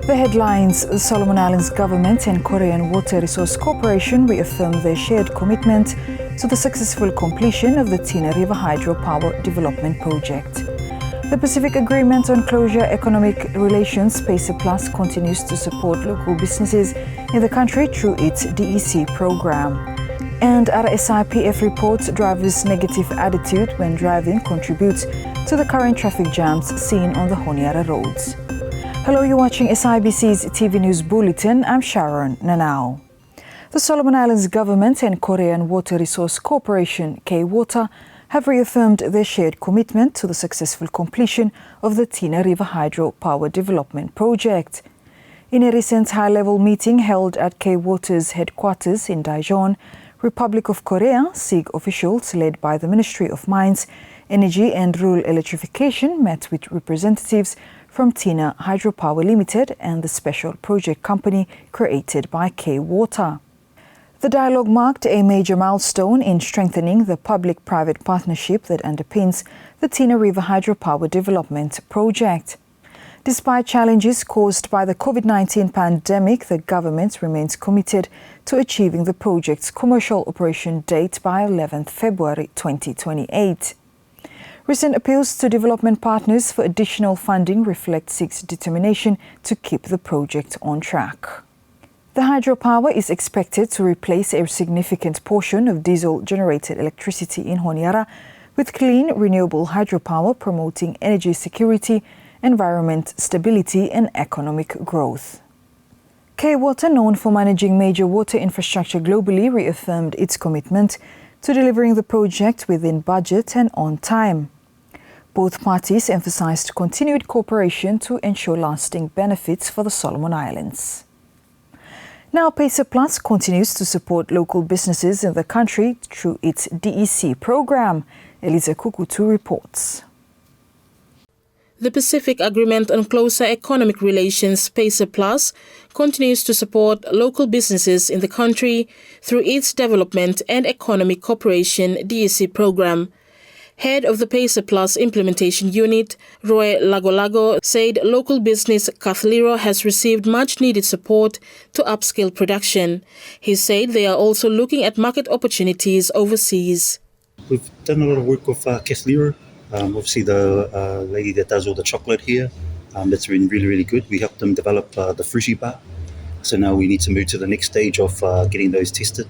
The headlines: the Solomon Islands government and Korean Water Resource Corporation reaffirmed their shared commitment to the successful completion of the Tina River Hydropower Development Project. The Pacific Agreement on Closure Economic Relations PACER Plus continues to support local businesses in the country through its DEC program. And RSIPF reports drivers' negative attitude when driving contributes to the current traffic jams seen on the Honiara roads. Hello, you're watching SIBC's TV News Bulletin. I'm Sharon Nanao. The Solomon Islands government and Korean Water Resource Corporation, K-Water, have reaffirmed their shared commitment to the successful completion of the Tina River Hydropower Development Project. In a recent high-level meeting held at K-Water's headquarters in Daejeon, Republic of Korea, SIG officials led by the Ministry of Mines, Energy and Rural Electrification met with representatives from Tina Hydropower Limited and the special project company created by K-Water. The dialogue marked a major milestone in strengthening the public-private partnership that underpins the Tina River Hydropower Development Project. Despite challenges caused by the COVID-19 pandemic, the government remains committed to achieving the project's commercial operation date by 11th February 2028. Recent appeals to development partners for additional funding reflect SIG's determination to keep the project on track. The hydropower is expected to replace a significant portion of diesel-generated electricity in Honiara with clean, renewable hydropower promoting energy security, environment stability and economic growth. K-Water, known for managing major water infrastructure globally, reaffirmed its commitment to delivering the project within budget and on time. Both parties emphasized continued cooperation to ensure lasting benefits for the Solomon Islands. Now, PACER Plus continues to support local businesses in the country through its DEC program. Eliza Kukutu reports. The Pacific Agreement on Closer Economic Relations PACER Plus continues to support local businesses in the country through its Development and Economic Cooperation DEC program. Head of the PACER Plus Implementation Unit, Roy Lagolago, said local business Kathliro has received much-needed support to upscale production. He said they are also looking at market opportunities overseas. We've done a lot of work with Kathliro. Obviously, the lady that does all the chocolate here, that's been really, really good. We helped them develop the fruity bar. So now we need to move to the next stage of getting those tested.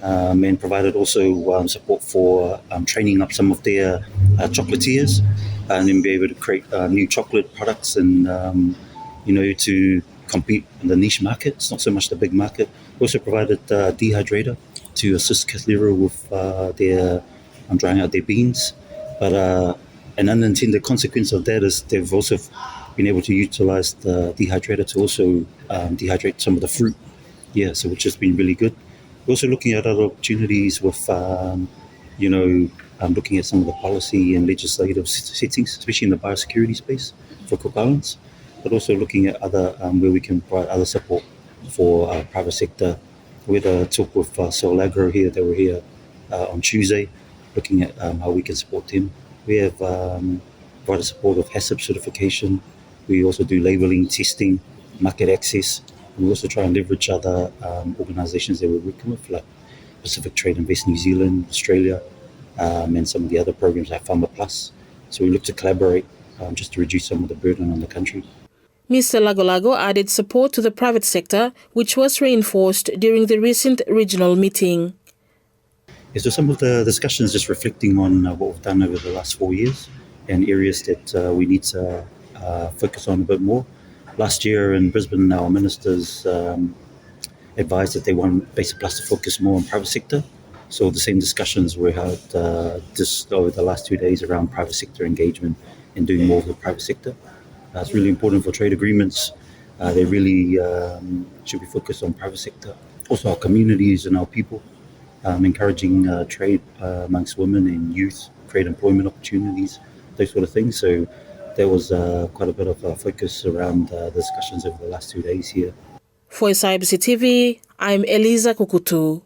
And provided also support for training up some of their chocolatiers and then be able to create new chocolate products and, to compete in the niche market. It's not so much the big market. We also provided a dehydrator to assist Kathliro with their drying out their beans. But an unintended consequence of that is they've also been able to utilize the dehydrator to also dehydrate some of the fruit. Yeah, so which has been really good. We're also looking at other opportunities with, looking at some of the policy and legislative settings, especially in the biosecurity space for Cook Islands, but also looking at other where we can provide other support for private sector. We had a talk with Sol Agro here. They were here on Tuesday, looking at how we can support them. We have provided support of HACCP certification. We also do labelling, testing, market access. We also try and leverage other organisations that we're working with, like Pacific Trade Invest New Zealand, Australia, and some of the other programs like Farmer Plus. So we look to collaborate just to reduce some of the burden on the country. Mr. Lagolago added support to the private sector, which was reinforced during the recent regional meeting. Yeah, so some of the discussions just reflecting on what we've done over the last 4 years and areas that we need to focus on a bit more. Last year in Brisbane, our ministers advised that they want PACER Plus to focus more on private sector. So the same discussions were held just over the last 2 days around private sector engagement and doing more of the private sector. It's really important for trade agreements. They really should be focused on private sector. Also our communities and our people, encouraging trade amongst women and youth, create employment opportunities, those sort of things. So there was quite a bit of focus around the discussions over the last 2 days here. For SIBC TV, I'm Eliza Kukutu.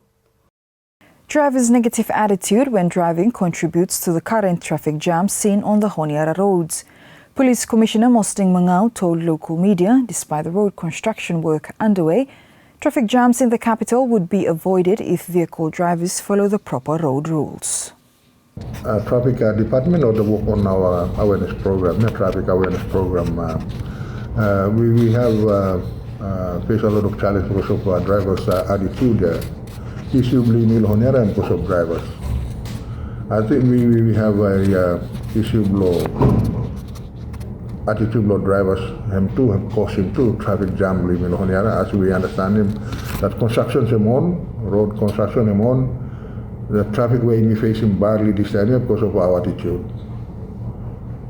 Drivers' negative attitude when driving contributes to the current traffic jam seen on the Honiara roads. Police Commissioner Mosting Mangau told local media, despite the road construction work underway, traffic jams in the capital would be avoided if vehicle drivers follow the proper road rules. Traffic department or the work on our awareness program, traffic awareness program. We have faced a lot of challenge because of drivers' attitude, issuably in Honiara and because of drivers. I think we have a issuable attitude of drivers have caused him to traffic jam in Honiara, as we understand him, that construction is on, road construction is on, the traffic way we face him badly this time because of our attitude.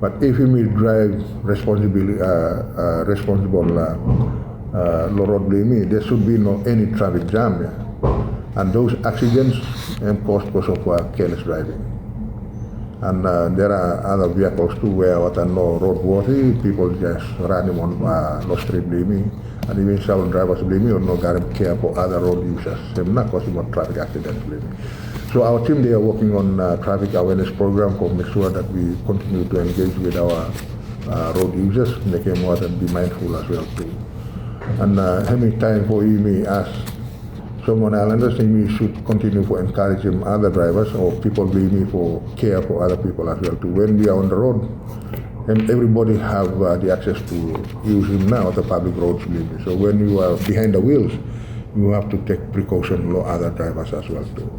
But if we drive responsible road blaming, there should be no any traffic jam. And those accidents are caused because of careless driving. And there are other vehicles too where what are no roadworthy, people just run them on no street blaming, and even some drivers blaming or no guarantee care for other road users. They're not causing more traffic accidents blaming. So our team, they are working on traffic awareness program to make sure that we continue to engage with our road users, make them more and be mindful as well too. And having time for me as someone islanders, we should continue to encourage other drivers or people blaming for care for other people as well too. When we are on the road, and everybody have the access to use him now the public roads blaming. So when you are behind the wheels, you have to take precaution for other drivers as well too.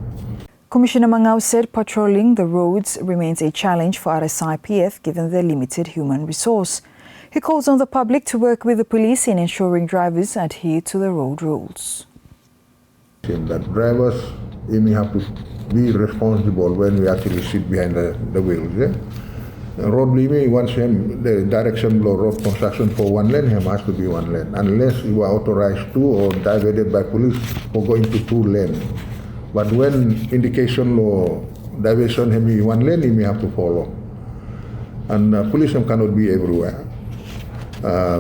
Commissioner Mangau said patrolling the roads remains a challenge for RSIPF given their limited human resource. He calls on the public to work with the police in ensuring drivers adhere to the road rules. That drivers may have to be responsible when we actually sit behind the wheels. Road blaming, once the direction below road construction for one lane, has to be one lane, unless you are authorized to or diverted by police for going to two lanes. But when indication or diversion be one lane, you may have to follow. And police cannot be everywhere.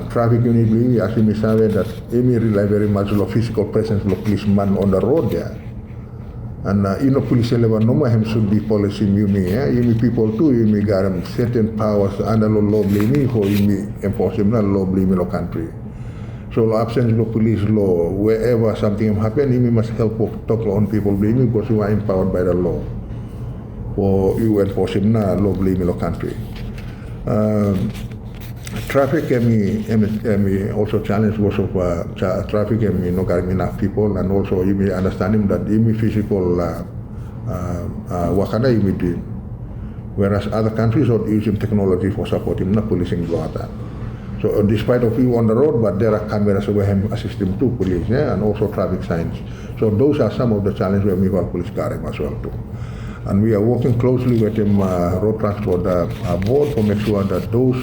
Traffic unit, as you may say, that you may rely very much on physical presence of policeman on the road there. And police level no should be policy you may people too, you may get certain powers under law blaming for you may enforce law blaming the country. So absence of police law, wherever something happens, you must help talk on people blaming because you are empowered by the law for you enforcing law blaming the country. Traffic can also challenge most of traffic and not getting enough people, and also you may understand that you may physical wakana you may do, whereas other countries are using technology for supporting not policing water. So despite of you on the road, but there are cameras where him assisting to police, and also traffic signs. So those are some of the challenges where we have police carrying as well too. And we are working closely with them road transport board to make sure that those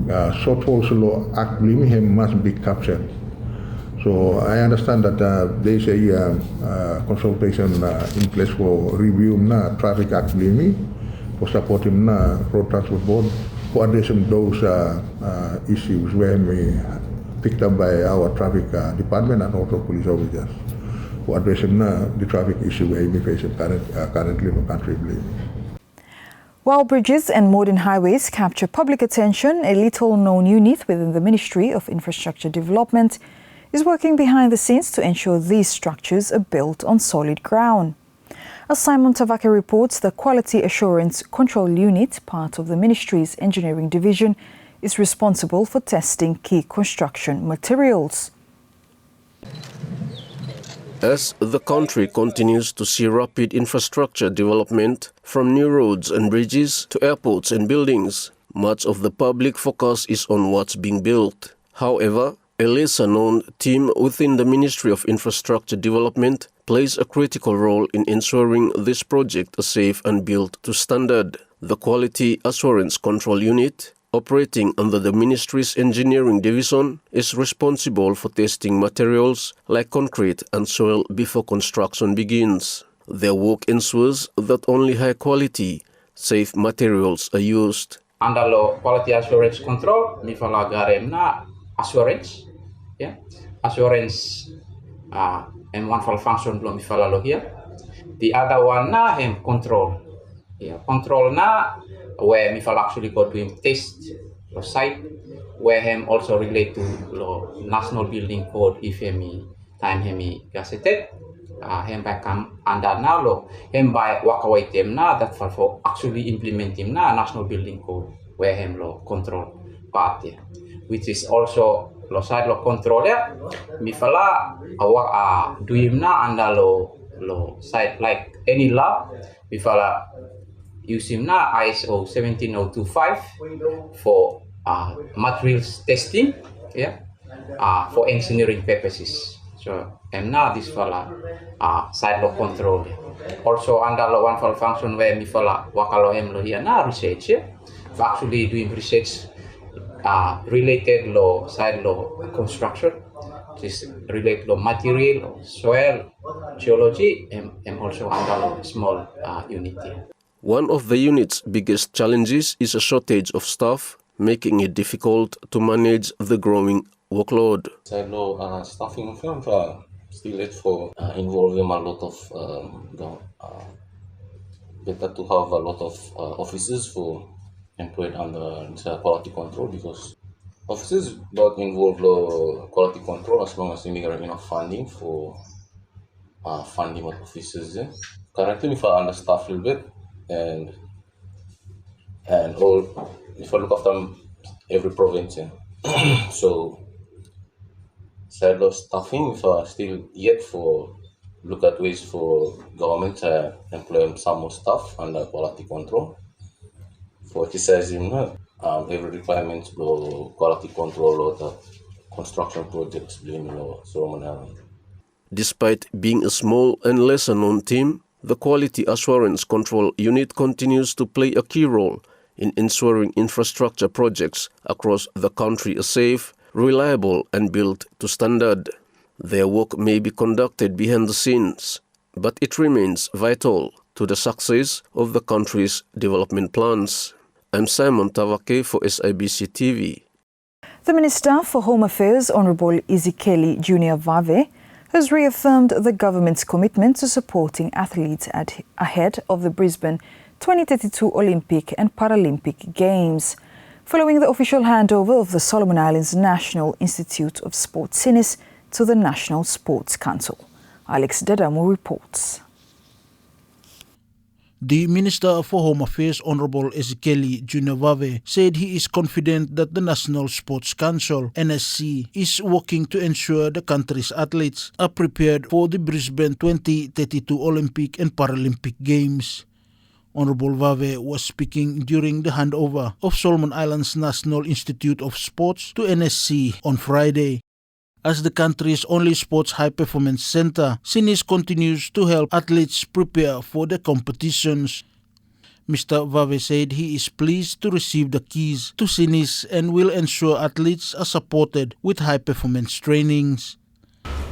shortfalls law act him must be captured. So I understand that there is a consultation in place for review traffic act for supporting road transport board for addressing those issues where we picked up by our traffic department and also police officers for addressing the traffic issue where we face currently in the country. While bridges and modern highways capture public attention, a little-known unit within the Ministry of Infrastructure Development is working behind the scenes to ensure these structures are built on solid ground. As Simon Tavake reports, the Quality Assurance Control Unit, part of the Ministry's Engineering Division, is responsible for testing key construction materials. As the country continues to see rapid infrastructure development, from new roads and bridges to airports and buildings, much of the public focus is on what's being built. However, a lesser-known team within the Ministry of Infrastructure Development plays a critical role in ensuring this project is safe and built to standard. The Quality Assurance Control Unit, operating under the Ministry's Engineering Division, is responsible for testing materials like concrete and soil before construction begins. Their work ensures that only high-quality, safe materials are used. Under law quality assurance control, mi fala garem na assurance, assurance, and one for function belum mi fala lo here. The other one na control, control na where mi fala actually go to test site where him also relate to national building code if hemi time hemi gazetted him by come under now him by walk away them na that for actually implement him na national building code where him control part which is also side control ya mi fala awak do him na under side like any lab mi fala using na ISO 17025 for materials testing, for engineering purposes. So, and now this fala side law control. Also, under law one file function where me fala wakalo lo here na research. For actually doing research related law side law construction, which is related law material, soil, geology, and also under small unit here. One of the unit's biggest challenges is a shortage of staff, making it difficult to manage the growing workload. Staffing firm still it for involving a lot of better to have a lot of officers for employed under quality control, because officers don't involve quality control as long as we get enough funding for funding of officers. Currently, if I understaffed a little bit, and all if I look after every province, so side of staffing if I still yet for look at ways for government to employ some more staff under quality control for exercising every requirement for quality control or the construction projects in Solomon Island. Despite being a small and lesser known team, the Quality Assurance Control Unit continues to play a key role in ensuring infrastructure projects across the country are safe, reliable, and built to standard. Their work may be conducted behind the scenes, but it remains vital to the success of the country's development plans. I'm Simon Tavake for SIBC TV. The Minister for Home Affairs, Honorable Ezekiel Junior Vave, has reaffirmed the government's commitment to supporting athletes ahead of the Brisbane 2032 Olympic and Paralympic Games. Following the official handover of the Solomon Islands National Institute of Sports SINIS to the National Sports Council. Alex Dedamo reports. The Minister for Home Affairs, Honorable Ezekiel Junior Vave, said he is confident that the National Sports Council, NSC, is working to ensure the country's athletes are prepared for the Brisbane 2032 Olympic and Paralympic Games. Honorable Vave was speaking during the handover of Solomon Islands National Institute of Sports to NSC on Friday. As the country's only sports high-performance center, SINIS continues to help athletes prepare for the competitions. Mr. Vave said he is pleased to receive the keys to SINIS and will ensure athletes are supported with high-performance trainings.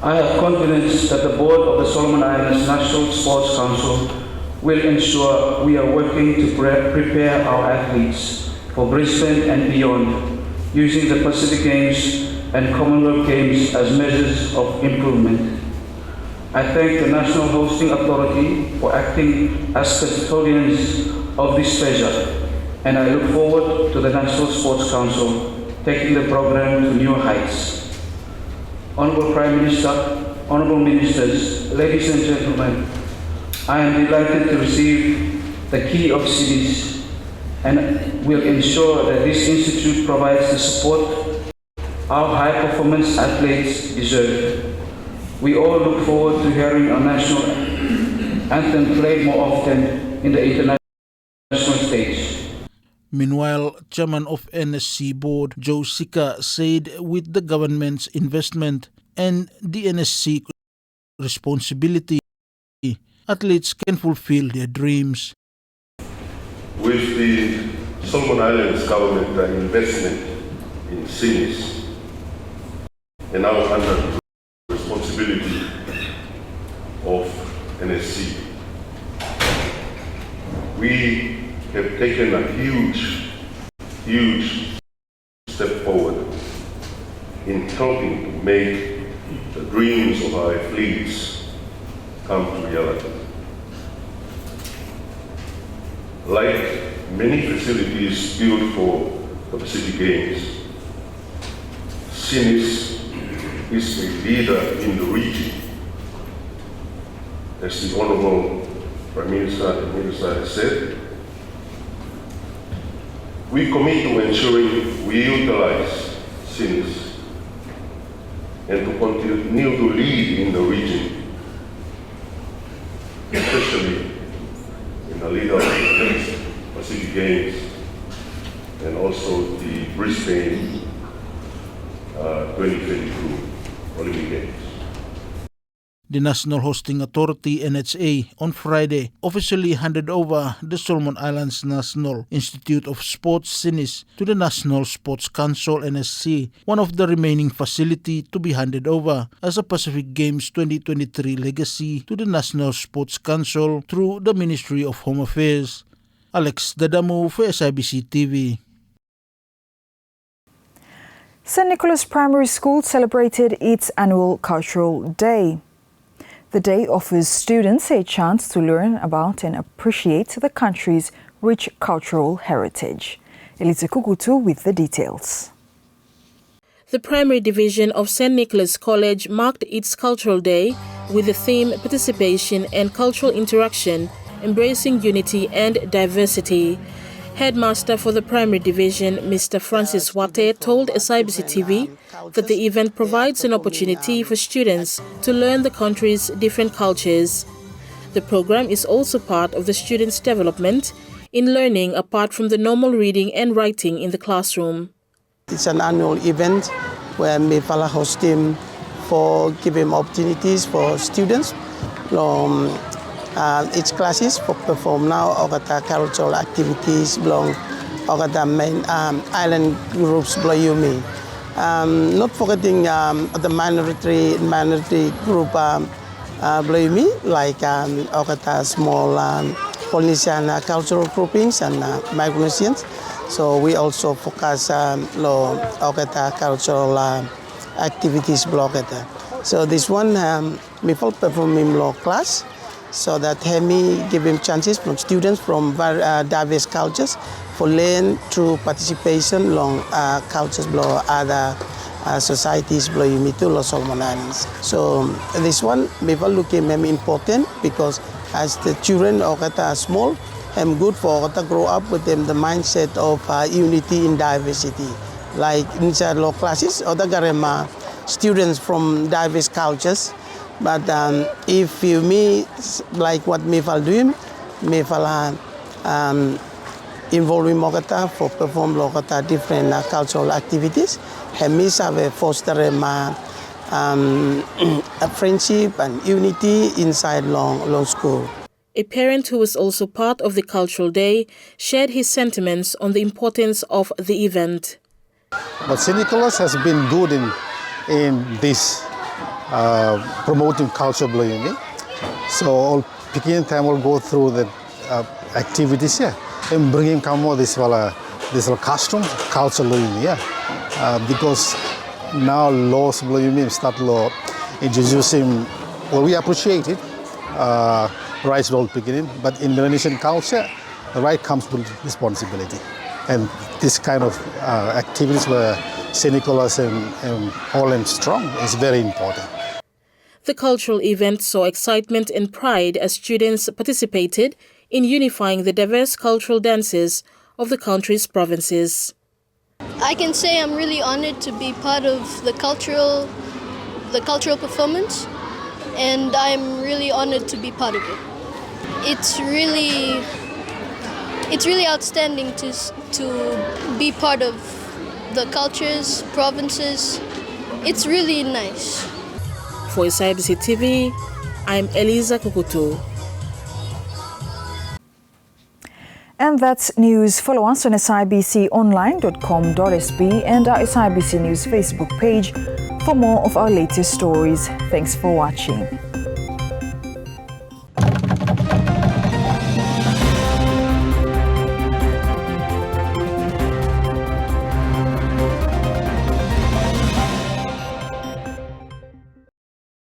I have confidence that the board of the Solomon Islands National Sports Council will ensure we are working to prepare our athletes for Brisbane and beyond, using the Pacific Games and Commonwealth Games as measures of improvement. I thank the National Hosting Authority for acting as custodians of this treasure, and I look forward to the National Sports Council taking the program to new heights. Honourable Prime Minister, Honourable Ministers, ladies and gentlemen, I am delighted to receive the key of SIBC and will ensure that this institute provides the support our high-performance athletes deserve. We all look forward to hearing our national anthem played more often in the international stage. Meanwhile, Chairman of NSC Board, Joe Sika, said with the government's investment and the NSC responsibility, athletes can fulfill their dreams. With the Solomon Islands government investment in SINIS, and now under the responsibility of NSC, we have taken a huge step forward in helping to make the dreams of our athletes come to reality. Like many facilities built for the the Pacific Games. SIBC is a leader in the region. As the Honorable Prime Minister and Minister has said, we commit to ensuring we utilize SIBC and to continue to lead in the region, especially in the lead up to the next Pacific Games and also the Brisbane 2022 Olympic Games. The National Hosting Authority, NHA, on Friday officially handed over the Solomon Islands National Institute of Sports SIBC to the National Sports Council, NSC, one of the remaining facility to be handed over as a Pacific Games 2023 legacy to the National Sports Council through the Ministry of Home Affairs. Alex Dadamu for SIBC TV. St. Nicholas Primary School celebrated its annual Cultural Day. The day offers students a chance to learn about and appreciate the country's rich cultural heritage. Elisa Kukutu with the details. The primary division of St. Nicholas College marked its Cultural Day with the theme Participation and Cultural Interaction, Embracing Unity and Diversity. Headmaster for the primary division, Mr. Francis Wate, told SIBC TV that the event provides an opportunity for students to learn the country's different cultures. The program is also part of the students' development in learning apart from the normal reading and writing in the classroom. It's an annual event where we host him for giving opportunities for students. Each classes for perform now ogata cultural activities belong ogata main island groups Bloyumi. Not forgetting the minority group Bloyumi like ogata small Polynesian cultural groupings and Micronesians. So we also focus ogata cultural activities blogata. So this one we will perform in law class. So that me give him chances from students from diverse cultures for learn through participation along cultures below other societies below the Solomon Islands. So this one we will look at important because as the children are small, I'm good for to grow up with them the mindset of unity in diversity. Like inside law classes, other garema students from diverse cultures. But if you meet like what Mefal doing, Mefal involving Mogata for perform Logata different cultural activities, Hemis have foster a friendship and unity inside long school. A parent who was also part of the Cultural Day shared his sentiments on the importance of the event. But St. Nicholas has been good in this. Promoting culture Bloyumi. So all picking time will go through the activities here and bringing more this custom culture Bloyumi, because now laws Bloyumi start law introducing, well, we appreciate it, rights all beginning, but in Indonesian culture the right comes with responsibility, and this kind of activities where St. Nicholas and Holland Strong is very important. The cultural event saw excitement and pride as students participated in unifying the diverse cultural dances of the country's provinces. I can say I'm really honored to be part of the cultural performance, and I'm really honored to be part of it. It's really outstanding to be part of the cultures, provinces. It's really nice. For SIBC TV, I'm Elisa Kukutu. And that's news. Follow us on sibconline.com.sb and our SIBC News Facebook page for more of our latest stories. Thanks for watching.